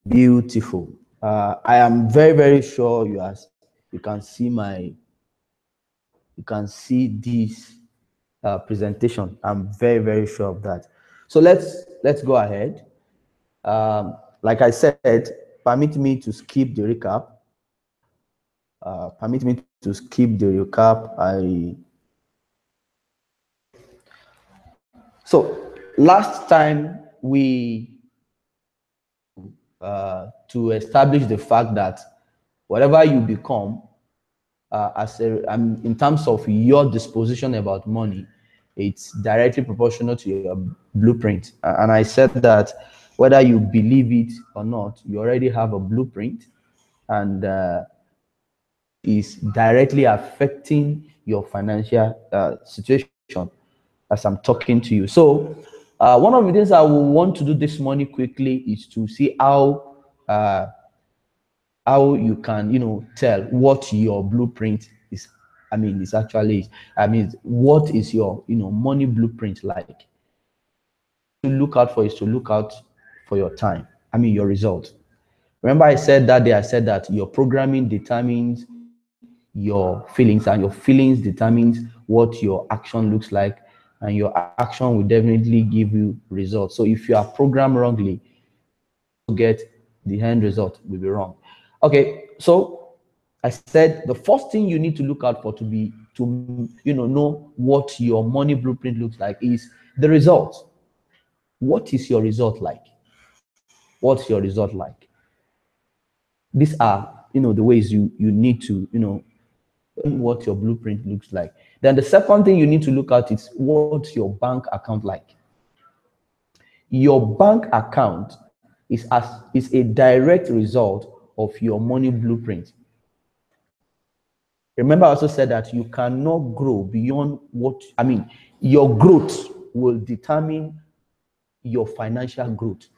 Beautiful. I am very, very sure you can see this presentation. I'm very, very sure of that. So let's go ahead. Like I said, permit me to skip the recap. So last time to establish the fact that whatever you become, in terms of your disposition about money, it's directly proportional to your blueprint. And I said that whether you believe it or not, you already have a blueprint, and is directly affecting your financial situation as I'm talking to you. So one of the things I will want to do this morning quickly is to see how you can tell what your blueprint is. Is actually, what is your money blueprint like? To look out for is to look out for your time. Your result. Remember, I said that day, I said that your programming determines your feelings, and your feelings determines what your action looks like, and your action will definitely give you results. So if you are programmed wrongly, get the end result will be wrong. Okay, so I said the first thing you need to look out for to know what your money blueprint looks like is the result. What is your result like? What's your result like? These are the ways you need to what your blueprint looks like. Then the second thing you need to look at is what's your bank account like. Your bank account is a direct result of your money blueprint. Remember, I also said that you cannot grow beyond your growth will determine your financial growth.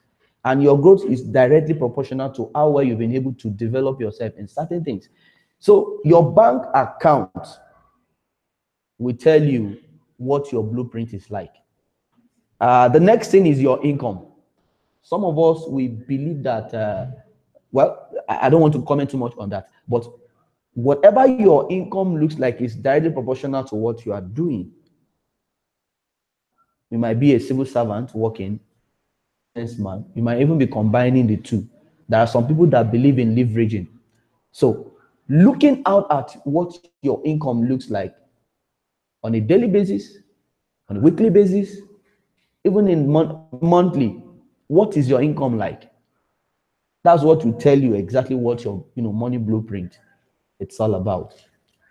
And your growth is directly proportional to how well you've been able to develop yourself in certain things. So your bank account will tell you what your blueprint is like. The next thing is your income. Some of us, we believe that, I don't want to comment too much on that, but whatever your income looks like is directly proportional to what you are doing. You might be a civil servant working, man. You might even be combining the two. There are some people that believe in leveraging. So looking out at what your income looks like on a daily basis, on a weekly basis, even in monthly, what is your income like? That's what will tell you exactly what your money blueprint it's all about.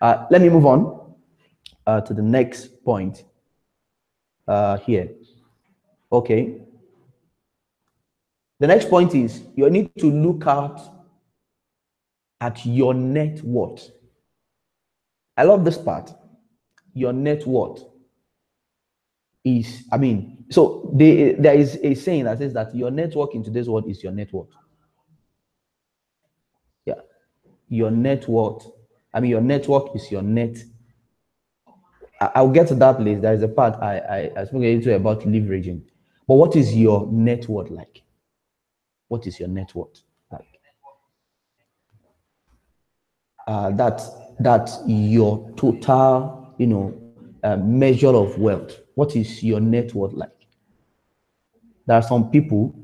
Let me move on to the next point here. Okay. The next point is you need to look out at your net worth. I love this part. Your net worth is, so there is a saying that says that your net worth in today's world is your net worth. Yeah. Your net worth. Your network is your net. I'll get to that place. There is a part I spoke a little about leveraging. But what is your net worth like? What is your net worth like? That's your total, measure of wealth. What is your net worth like? There are some people,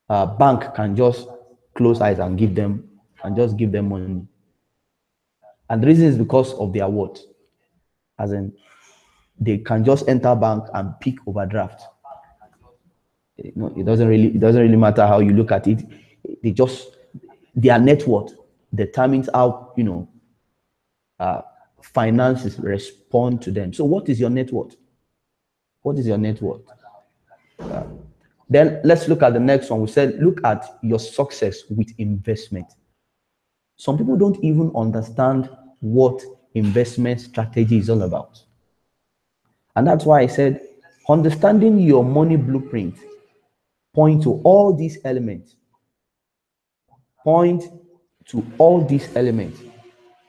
bank can just close eyes and just give them money. And the reason is because of their worth. As in, they can just enter bank and pick overdraft. It doesn't really matter how you look at it. Their net worth determines how finances respond to them. So what is your net worth? What is your net worth? Then let's look at the next one. We said look at your success with investment. Some people don't even understand what investment strategy is all about. And that's why I said understanding your money blueprint point to all these elements.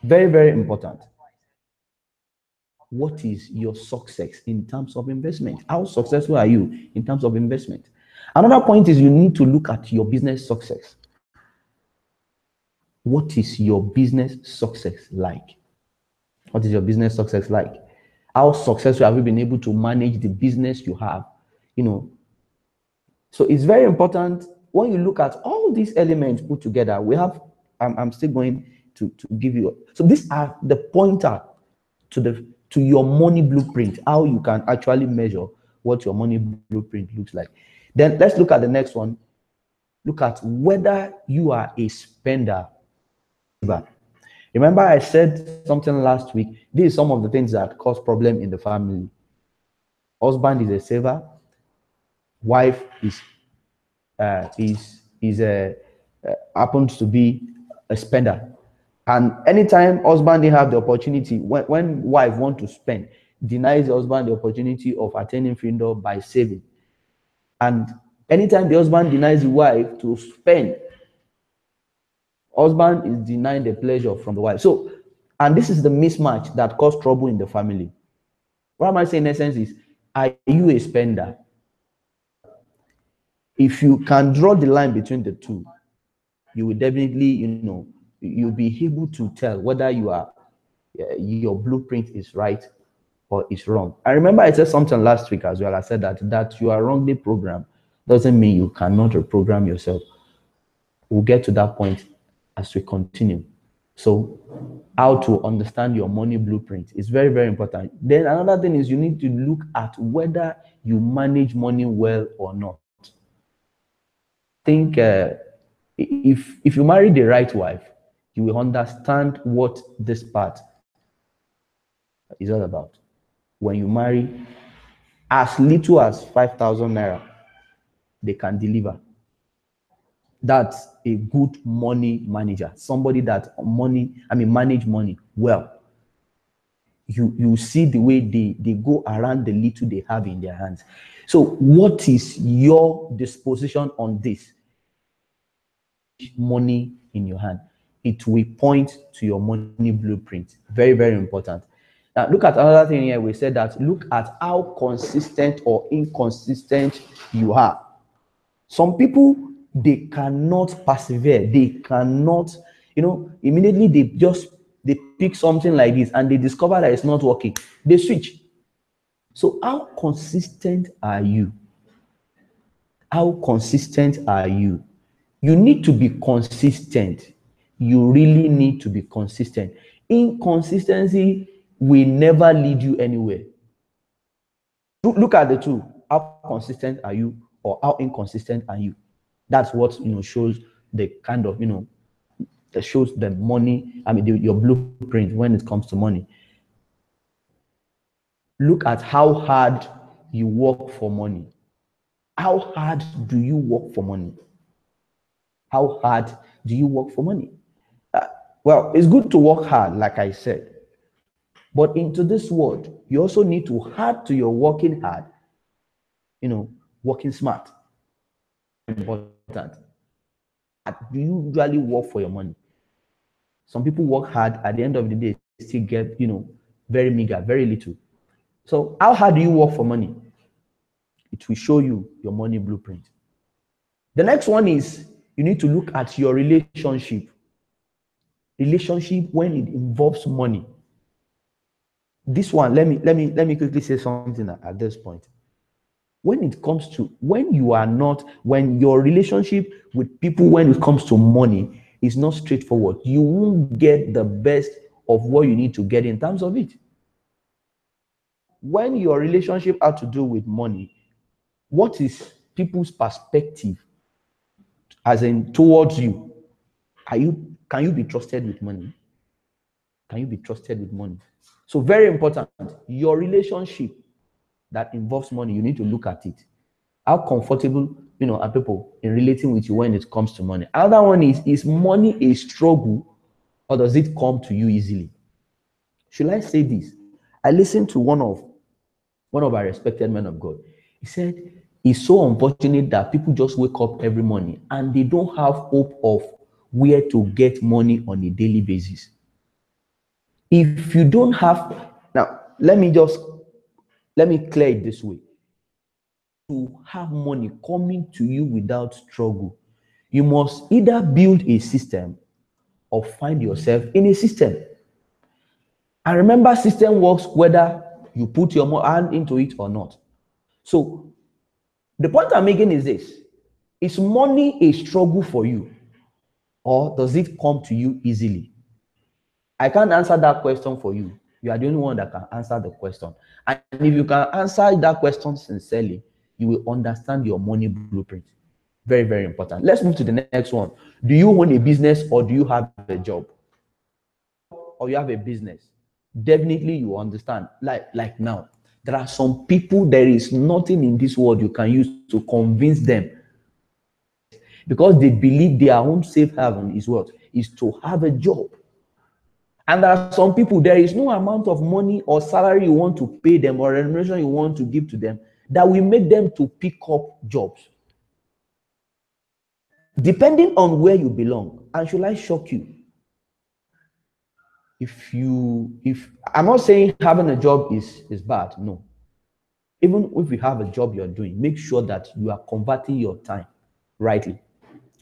Very, very important. What is your success in terms of investment? How successful are you in terms of investment? Another point is you need to look at your business success. What is your business success like? What is your business success like? How successful have you been able to manage the business you have? You know, so it's very important when you look at all these elements put together. We have, I'm still going to give you. So these are the pointer to your money blueprint, how you can actually measure what your money blueprint looks like. Then let's look at the next one. Look at whether you are a spender. Remember I said something last week. These are some of the things that cause problem in the family. Husband is a saver. Wife is happens to be a spender. And anytime husband they have the opportunity, when wife want to spend, denies the husband the opportunity of attaining freedom by saving. And anytime the husband denies the wife to spend, husband is denying the pleasure from the wife. So, and this is the mismatch that causes trouble in the family. What am I saying in essence is, are you a spender? If you can draw the line between the two, you will definitely, you'll be able to tell whether your blueprint is right or is wrong. I remember I said something last week as well. I said that you are wrongly programmed doesn't mean you cannot reprogram yourself. We'll get to that point as we continue. So how to understand your money blueprint is very, very important. Then another thing is you need to look at whether you manage money well or not. Think if you marry the right wife, you will understand what this part is all about. When you marry, as little as 5,000 naira, they can deliver. That's a good money manager, somebody that manage money well. You see the way they go around the little they have in their hands. So what is your disposition on this money in your hand? It will point to your money blueprint. Very, very important. Now look at another thing here. We said that look at how consistent or inconsistent you are. Some people, they cannot persevere. They cannot, immediately they pick something like this and they discover that it's not working. They switch. So how consistent are you? How consistent are you? You need to be consistent. You really need to be consistent. Inconsistency will never lead you anywhere. Look at the two. How consistent are you or how inconsistent are you? That's what shows the kind of that shows the money. Your blueprint when it comes to money. Look at how hard you work for money. How hard do you work for money? How hard do you work for money? Well, it's good to work hard, like I said. But into this world, you also need to add to your working hard, working smart. Important. Do you usually work for your money? Some people work hard, at the end of the day, still get, very meager, very little. So how hard do you work for money? It will show you your money blueprint. The next one is you need to look at your relationship. Relationship when it involves money. This one, let me quickly say something at this point. When it comes to when your relationship with people when it comes to money is not straightforward, you won't get the best of what you need to get in terms of it. When your relationship has to do with money, what is people's perspective as in towards you? Can you be trusted with money? Can you be trusted with money? So very important, your relationship that involves money, you need to look at it. How comfortable, are people in relating with you when it comes to money? Another one is money a struggle or does it come to you easily? Should I say this? I listened to one of our respected men of God. He said, it's so unfortunate that people just wake up every morning and they don't have hope of where to get money on a daily basis. If you don't have, now let me clear it this way. to have money coming to you without struggle, you must either build a system or find yourself in a system. And remember, system works whether you put your hand into it or not. So the point I'm making is this: is money a struggle for you, or does it come to you easily? I can't answer that question for you. You are the only one that can answer the question. And if you can answer that question sincerely, you will understand your money blueprint. Very, very important. Let's move to the next one. Do you own a business or do you have a job? Or you have a business? Definitely you understand. Like now, there are some people, there is nothing in this world you can use to convince them, because they believe their own safe haven is what? Is to have a job. And there are some people, there is no amount of money or salary you want to pay them or remuneration you want to give to them that will make them to pick up jobs. Depending on where you belong. And should I shock you? If I'm not saying having a job is bad, no. Even if you have a job you're doing, make sure that you are converting your time rightly.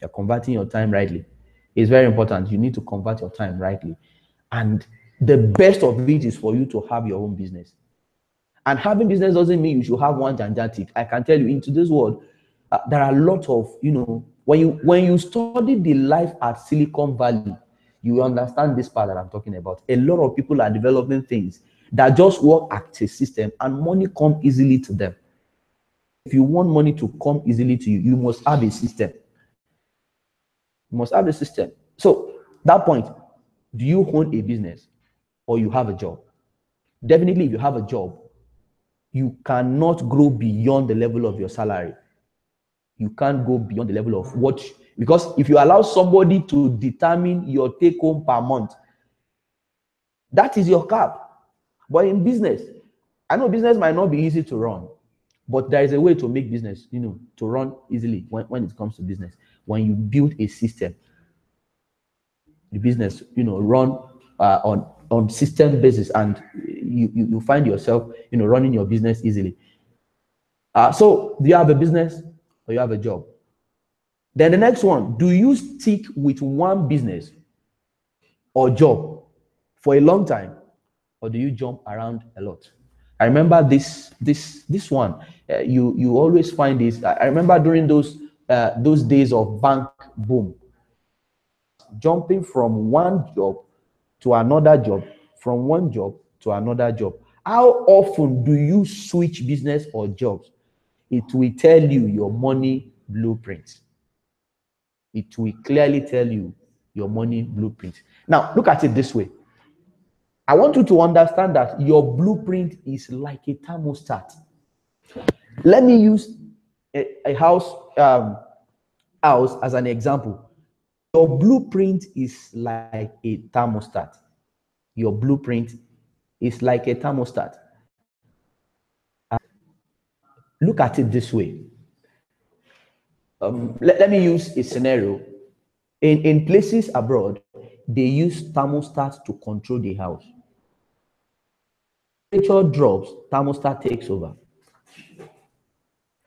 You're converting your time rightly. It's very important. You need to convert your time rightly. And the best of it is for you to have your own business. And having business doesn't mean you should have one gigantic. I can tell you, in today's world, there are a lot of, when you study the life at Silicon Valley, you understand this part that I'm talking about. A lot of people are developing things that just work as a system, and money comes easily to them. If you want money to come easily to you, you must have a system. You must have a system. So, that point, do you own a business or you have a job? Definitely, if you have a job, you cannot grow beyond the level of your salary. You can't go beyond the level of what, because if you allow somebody to determine your take home per month, that is your cap. But in business, I know business might not be easy to run, but there is a way to make business, to run easily when it comes to business. When you build a system, the business, run on system basis, and you find yourself, running your business easily. So do you have a business or you have a job? Then the next one, do you stick with one business or job for a long time, or do you jump around a lot? I remember this one. You always find this. I remember during those days of bank boom, jumping from one job to another job, from one job to another job. How often do you switch business or jobs? It will tell you your money blueprint. It will clearly tell you your money blueprint. Now, look at it this way. I want you to understand that your blueprint is like a thermostat. Let me use a house as an example. Your blueprint is like a thermostat. Your blueprint is like a thermostat. Look at it this way. Let me use a scenario. In places abroad, they use thermostats to control the house. Temperature drops, thermostat takes over.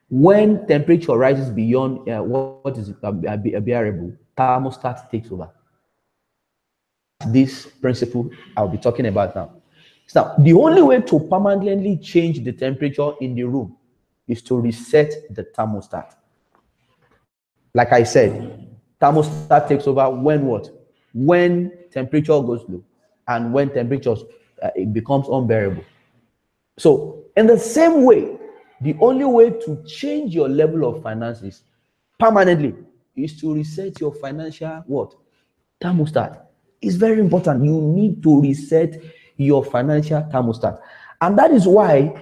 When temperature rises beyond what is bearable, thermostat takes over. This principle I'll be talking about now. So the only way to permanently change the temperature in the room is to reset the thermostat. Like I said, thermostat takes over when what? When temperature goes low, and when temperature it becomes unbearable. So in the same way, the only way to change your level of finances permanently is to reset your financial what? Thermostat. It's very important. You need to reset your financial thermostat. And that is why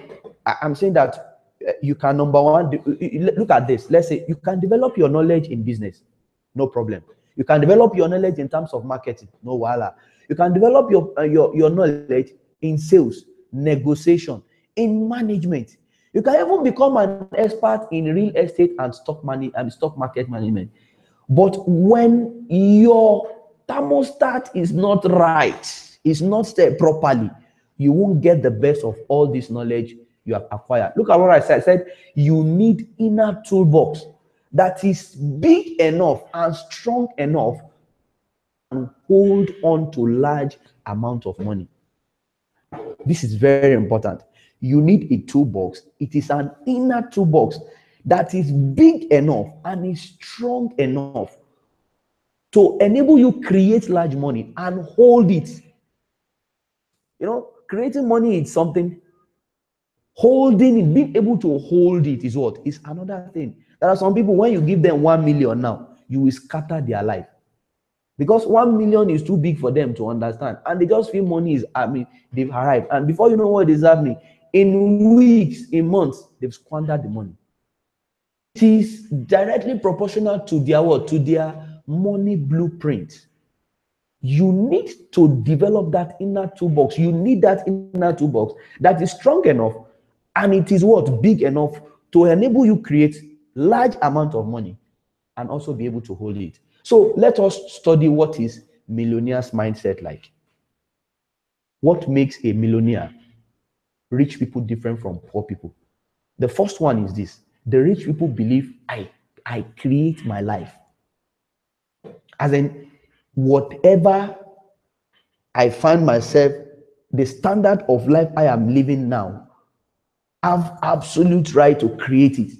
I'm saying that you can, number one, look at this. Let's say you can develop your knowledge in business. No problem. You can develop your knowledge in terms of marketing. No wala. You can develop your knowledge in sales, negotiation, in management. You can even become an expert in real estate and stock market management. But when your thermostat is not right, is not set properly, you won't get the best of all this knowledge you have acquired. Look at what I said. I said you need inner toolbox that is big enough and strong enough and hold on to large amount of money. This is very important. You need a toolbox. It is an inner toolbox that is big enough and is strong enough to enable you create large money and hold it. You know, creating money is something. Holding it, being able to hold it is what? Is another thing. There are some people, when you give them 1 million now, you will scatter their life. Because 1 million is too big for them to understand. And they just feel money is, they've arrived. And before you know what is happening, in weeks, in months, they've squandered the money. It is directly proportional to their what? To their money blueprint. You need to develop that inner toolbox. You need that inner toolbox that is strong enough, and it is what? Big enough to enable you create large amount of money and also be able to hold it. So let us study what is millionaire's mindset like. What makes a millionaire, rich people, different from poor people? The first one is this: the rich people believe I create my life. As in, whatever I find myself, the standard of life I am living now, I have absolute right to create it.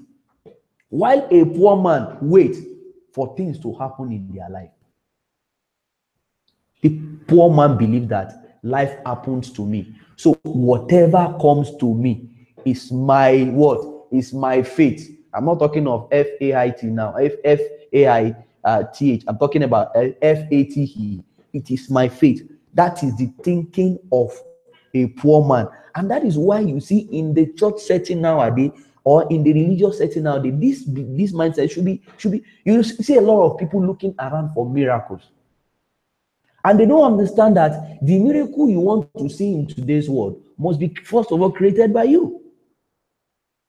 While a poor man waits for things to happen in their life. The poor man believes that life happens to me. So whatever comes to me is my what? Is my fate. I'm not talking of FAIT now. FAITH. I'm talking about FATE. It is my fate. That is the thinking of a poor man. And that is why you see in the church setting nowadays, or in the religious setting nowadays, this mindset should be, you see a lot of people looking around for miracles. And they don't understand that the miracle you want to see in today's world must be, first of all, created by you.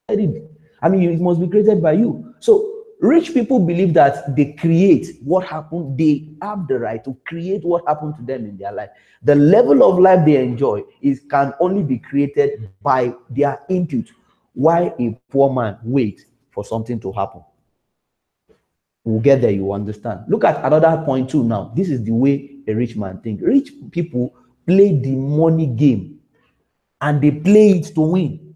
I mean, it must be created by you. So rich people believe that they create what happened. They have the right to create what happened to them in their life. The level of life they enjoy can only be created by their input. Why a poor man waits for something to happen? We'll get there, you understand. Look at another point too now. This is the way a rich man thinks. Rich people play the money game and they play it to win.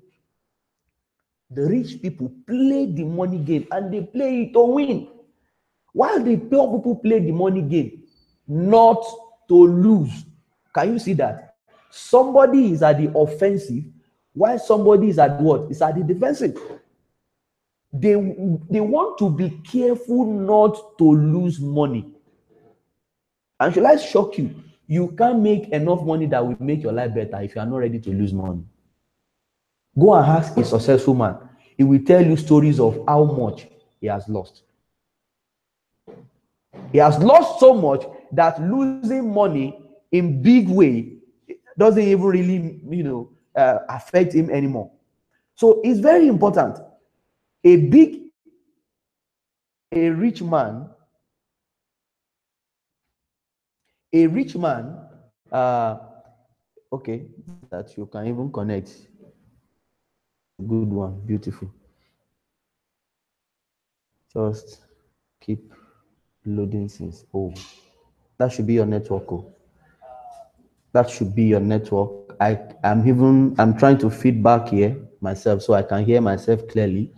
The rich people play the money game and they play it to win. While the poor people play the money game not to lose. Can you see that? Somebody is at the offensive while somebody is at what? Is at the defensive. They want to be careful not to lose money. And should I shock you? You can't make enough money that will make your life better if you are not ready to lose money. Go and ask a successful man. He will tell you stories of how much he has lost. He has lost so much that losing money in big way doesn't even really, affect him anymore. So it's very important. A rich man, okay, that you can even connect. Good one, beautiful. Just keep loading since. Oh, that should be your network. Oh, that should be your network. I'm trying to feedback here myself so I can hear myself clearly.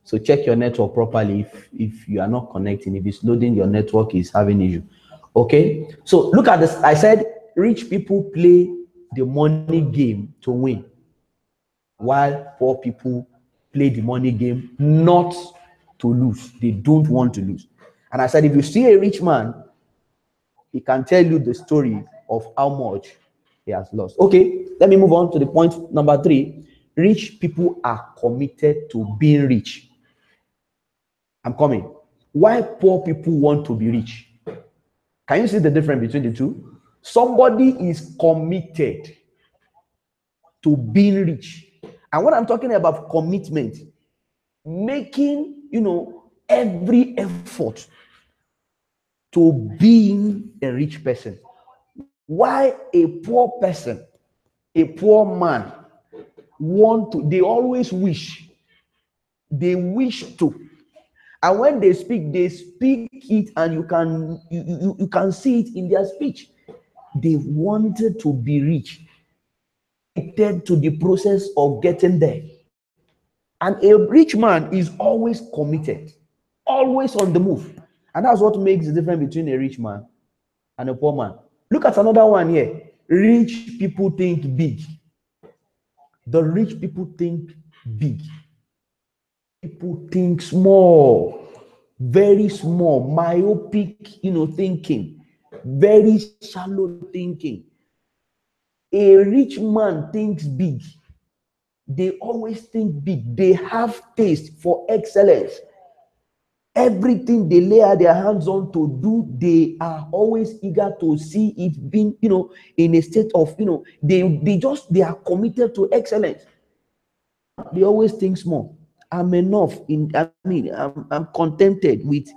So check your network properly if you are not connecting. If it's loading, your network is having issue. Okay. So look at this. I said rich people play the money game to win, while poor people play the money game not to lose. They don't want to lose. And I said, if you see a rich man, he can tell you the story of how much he has lost. Okay, let me move on to the point number 3. Rich people are committed to being rich. I'm coming. Why poor people want to be rich? Can you see the difference between the two? Somebody is committed to being rich. And when I'm talking about commitment, making, every effort to being a rich person. Why a poor person, a poor man, want to, they always wish. They wish to. And when they speak it, and you can see it in their speech. They wanted to be rich, to the process of getting there. And a rich man is always committed, always on the move. And that's what makes the difference between a rich man and a poor man. Look at another one here. Rich people think big. The rich people think big. People think small, very small, myopic, thinking, very shallow thinking. A rich man thinks big. They always think big. They have taste for excellence. Everything they lay their hands on to do, they are always eager to see it being, in a state of, they are committed to excellence. They always think small. I'm enough. I'm contented with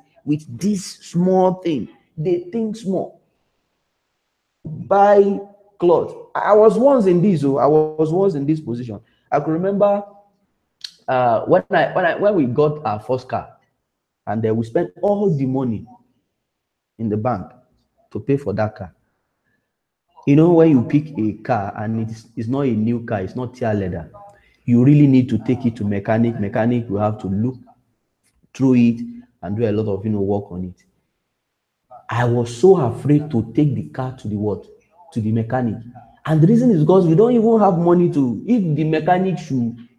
this small thing. They think small. Buy clothes. I was once in this position. I could remember when we got our first car, and then we spent all the money in the bank to pay for that car. When you pick a car and it's not a new car, it's not tear leather, you really need to take it to mechanic. Mechanic will have to look through it and do a lot of work on it. I was so afraid to take the car to the mechanic. And the reason is because we don't even have money to, if the mechanic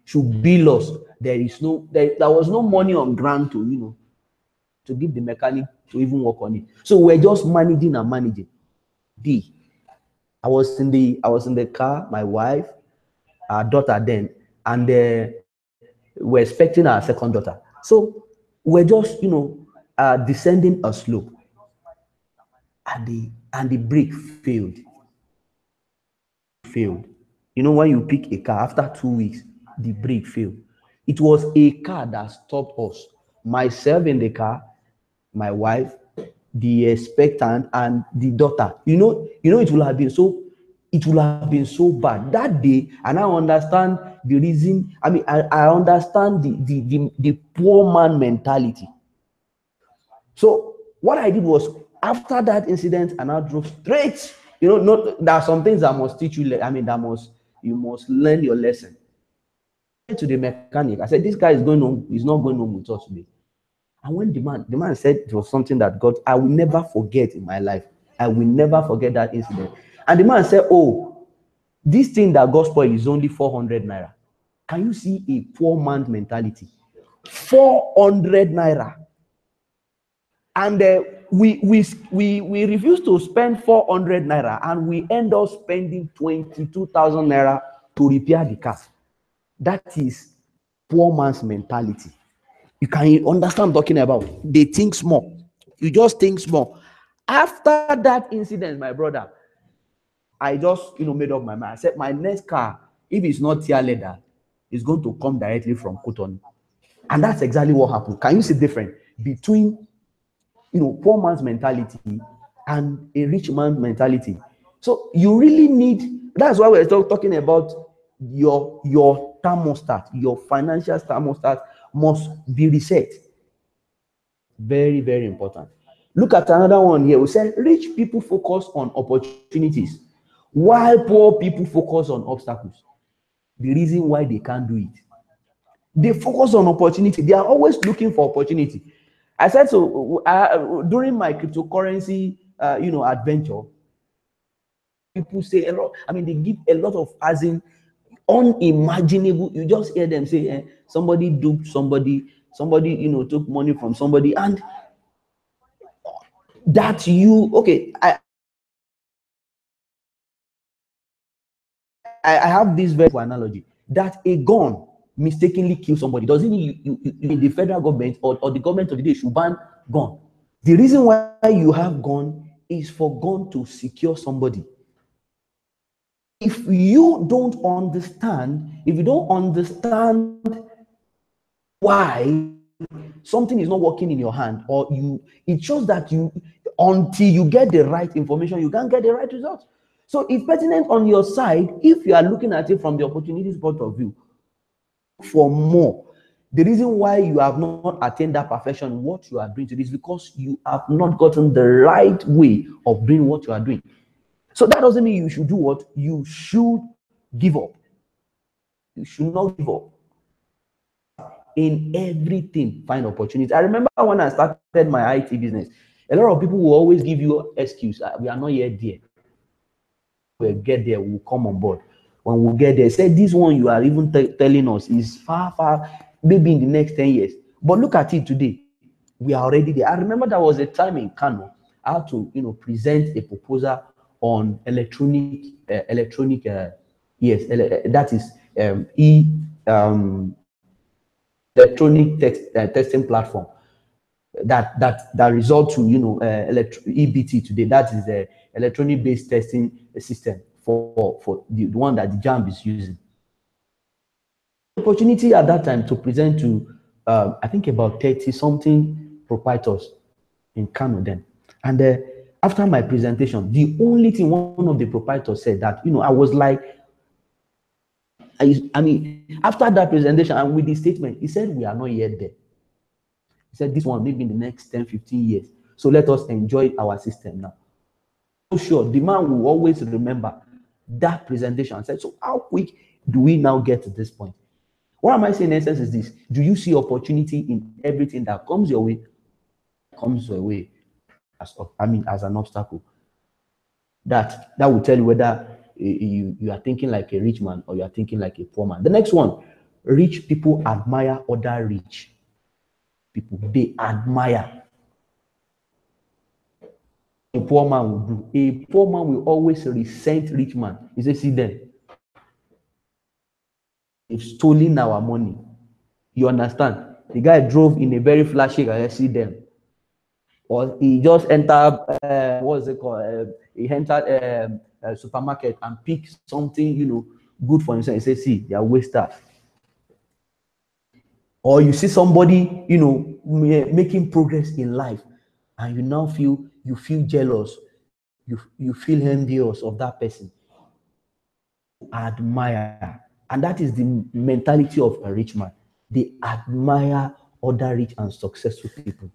should bill us, there was no money on ground to give the mechanic to even work on it. So we're just managing. I was in the car, my wife, our daughter then, and we're expecting our second daughter. So we're just descending a slope, and the brake failed. When you pick a car after 2 weeks, the brake failed. It was a car that stopped us. Myself in the car, my wife, the expectant, and the daughter. It will have been so bad that day. And I understand the reason. I understand the poor man mentality. So what I did was, after that incident, and I drove straight. There are some things that must teach you. You must learn your lesson. To the mechanic, I said, this guy is going home. He's not going home with us today. And when the man said it was something that I will never forget in my life. I will never forget that incident. And the man said, oh, this thing that got spoiled is only 400 naira. Can you see a poor man's mentality? 400 naira. And we refused to spend 400 naira, and we end up spending 22,000 naira to repair the car. That is poor man's mentality. You can understand what I'm talking about. They think small. You just think small. After that incident, my brother, I just made up my mind. I said, my next car, if it's not tear leather, is going to come directly from Cotonou. And that's exactly what happened. Can you see the difference between poor man's mentality and a rich man's mentality? So you really need, that's why we're talking about your thermostat, your financial thermostat must be reset. Very, very important. Look at another one here. We said rich people focus on opportunities, while poor people focus on obstacles. The reason why they can't do it. They focus on opportunity. They are always looking for opportunity. I said so during my cryptocurrency, adventure. People say a lot. They give a lot of unimaginable. You just hear them say, somebody duped somebody, took money from somebody, and that I have this very analogy that a gun mistakenly kills somebody. Doesn't mean you the federal government or the government of the day should ban gun. The reason why you have gun is for gun to secure somebody. If you don't understand why something is not working in your hand, it shows that until you get the right information, you can't get the right result. So it's pertinent on your side if you are looking at it from the opportunities point of view for more. The reason why you have not attained that perfection, what you are doing today, is because you have not gotten the right way of doing what you are doing. So that doesn't mean you should do what? You should give up. You should not give up. In everything, find opportunity. I remember when I started my IT business, a lot of people will always give you excuse. We are not yet there. We'll get there, we'll come on board. When we get there, say this one you are even telling us is far, maybe in the next 10 years. But look at it today. We are already there. I remember there was a time in Kano, I had to, present a proposal on electronic, that is electronic testing platform that result to EBT today. That is the electronic based testing system for the one that the JAMB is using. Opportunity at that time to present to I think about 30 something proprietors in Kano then. And after my presentation, the only thing one of the proprietors said that I was like, I mean, after that presentation and with the statement, he said we are not yet there. He said this one maybe in the next 10, 15 years. So let us enjoy our system now. So sure, the man will always remember that presentation and said, so how quick do we now get to this point? What am I saying in essence is this: do you see opportunity in everything that comes your way? Comes your way as an obstacle. That will tell you whether you are thinking like a rich man or you are thinking like a poor man. The next one: rich people admire other rich people. They admire. A poor man will do. A poor man will always resent rich man. He says, see them. They've stolen our money. You understand? The guy drove in a very flashy car. See them. Or he just entered, what's it called? He entered a supermarket and picked something, good for himself. He says, see, they are wasters. Or you see somebody, making progress in life, and you now feel jealous. You feel envious of that person. Admire. And that is the mentality of a rich man. They admire other rich and successful people.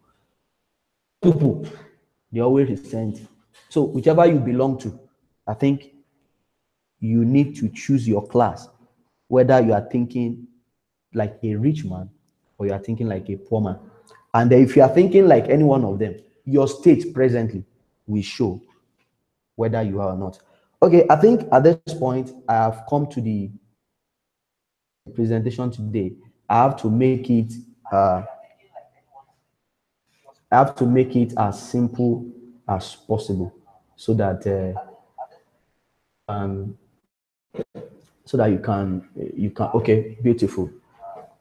They always resent. So whichever you belong to, I think you need to choose your class, whether you are thinking like a rich man or you are thinking like a poor man. And if you are thinking like any one of them, your state presently will show whether you are or not. Okay, I think at this point, I have come to the presentation today. I have to make it as simple as possible so that you can okay, beautiful.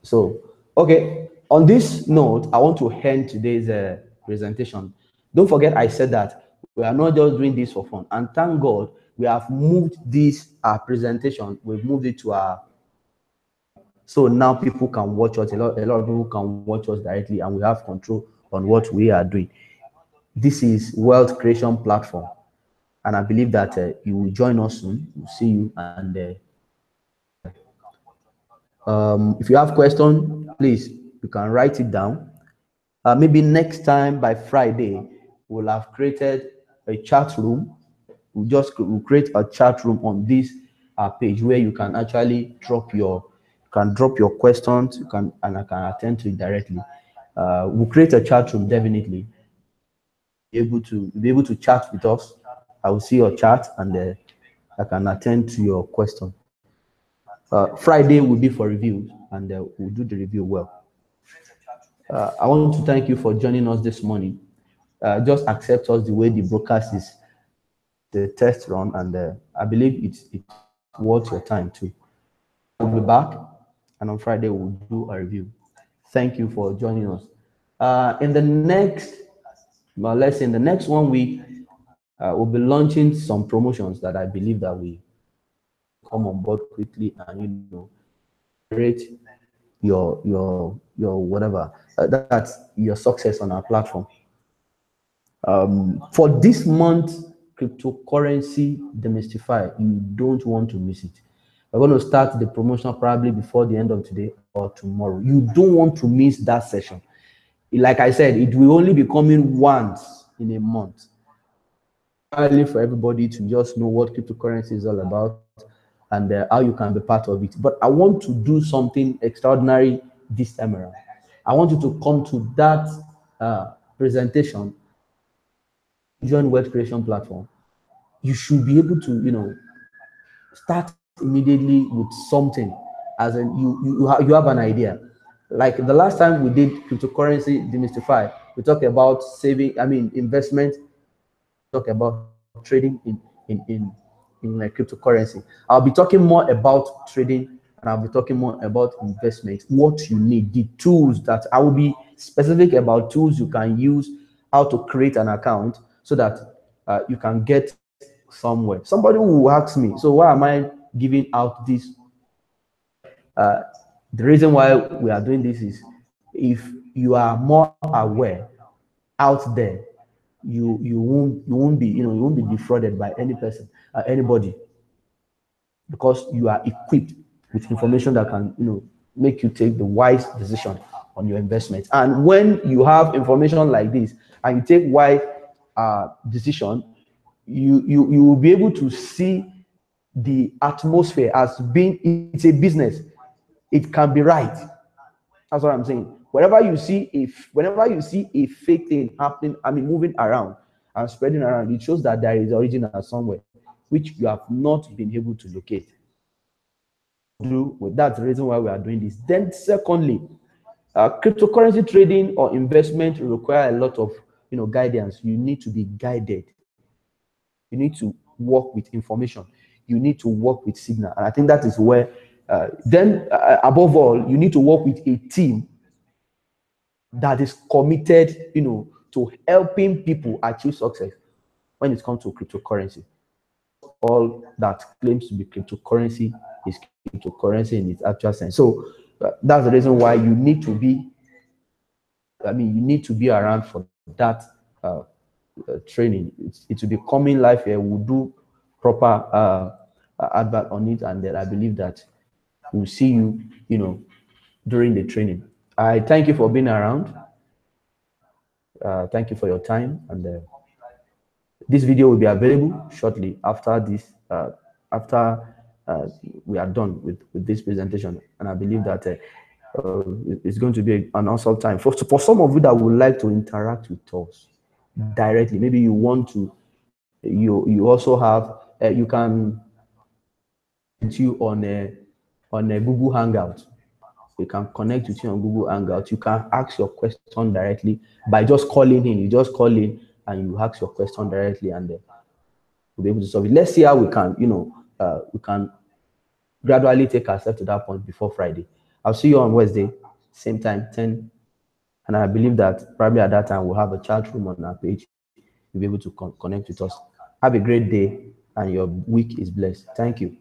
So okay, on this note, I want to end today's presentation. Don't forget I said that we are not just doing this for fun, and thank God we have moved this presentation, we've moved it to our, so now people can watch us, a lot of people can watch us directly, and we have control on what we are doing. This is Wealth Creation Platform, and I believe that you will join us soon. We'll see you, and if you have questions, please, you can write it down. Maybe next time by Friday, we'll have created a chat room. We'll create a chat room on this page where you can actually drop your questions. And I can attend to it directly. We'll create a chat room, definitely. Be able to chat with us. I will see your chat, and I can attend to your question. Friday will be for reviews, and we'll do the review well. I want to thank you for joining us this morning. Just accept us the way the broadcast is, the test run, and I believe it's worth your time too. We'll be back, and on Friday we'll do a review. Thank you for joining us. In the next, let's say in the next 1 week, we'll be launching some promotions that I believe that we come on board quickly and rate your whatever that's your success on our platform. For this month Cryptocurrency Demystify. You don't want to miss it. We're going to start the promotion probably before the end of today or tomorrow. You don't want to miss that session. Like I said, it will only be coming once in a month. Only for everybody to just know what cryptocurrency is all about and how you can be part of it. But I want to do something extraordinary this time around. I want you to come to that presentation, join Wealth Creation Platform. You should be able to, start immediately with something, as in you have an idea. Like the last time we did Cryptocurrency Demystify, we talked about investment, talk about trading in like cryptocurrency. I'll be talking more about trading, and I'll be talking more about investment, what you need, the tools that I will be specific about, tools you can use, how to create an account so that you can get somewhere. Somebody will ask me, so why am I giving out this? The reason why we are doing this is, if you are more aware out there, you won't be defrauded by any person, anybody, because you are equipped with information that can make you take the wise decision on your investment. And when you have information like this and you take wise decision, you will be able to see the atmosphere as being, it's a business. It can be right. That's what I'm saying. Whenever you see a fake thing happening, moving around and spreading around, it shows that there is original somewhere, which you have not been able to locate. That's the reason why we are doing this. Then secondly, cryptocurrency trading or investment require a lot of guidance. You need to be guided. You need to work with information. You need to work with signal. And I think that is where, above all, you need to work with a team that is committed, to helping people achieve success when it comes to cryptocurrency. All that claims to be cryptocurrency is cryptocurrency in its actual sense. So that's the reason why you need to be, you need to be around for that training. It will be coming live here. We'll do proper advert on it, and then I believe that we'll see you, during the training. I thank you for being around. Thank you for your time, and this video will be available shortly after this, we are done with this presentation, and I believe that it's going to be an awesome time for some of you that would like to interact with us directly. Maybe you want to, you also have, you can on a Google Hangout. We can connect with you on Google Hangout. You can ask your question directly by just calling in. You just call in and you ask your question directly, and we'll be able to solve it. Let's see how we can, we can gradually take ourselves to that point before Friday. I'll see you on Wednesday, same time, 10. And I believe that probably at that time we'll have a chat room on our page. You'll be able to connect with us. Have a great day, and your week is blessed. Thank you.